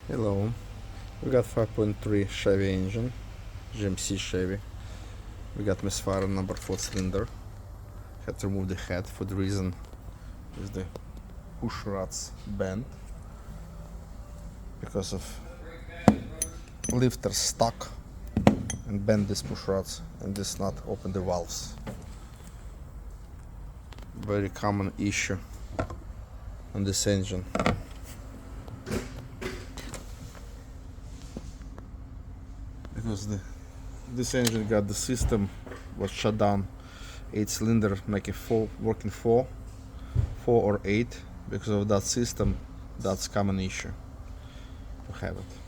Hello, we got 5.3 Chevy engine, GMC Chevy. We got misfire number 4 cylinder. Had to remove the head for the reason is the push rods bent because of lifter stuck and bend these push rods and this not open the valves. Very common issue on this engine. Because this engine got the system was shut down, 8 cylinder making 4 working 4 or 8. Because of that system, that's common issue to have it.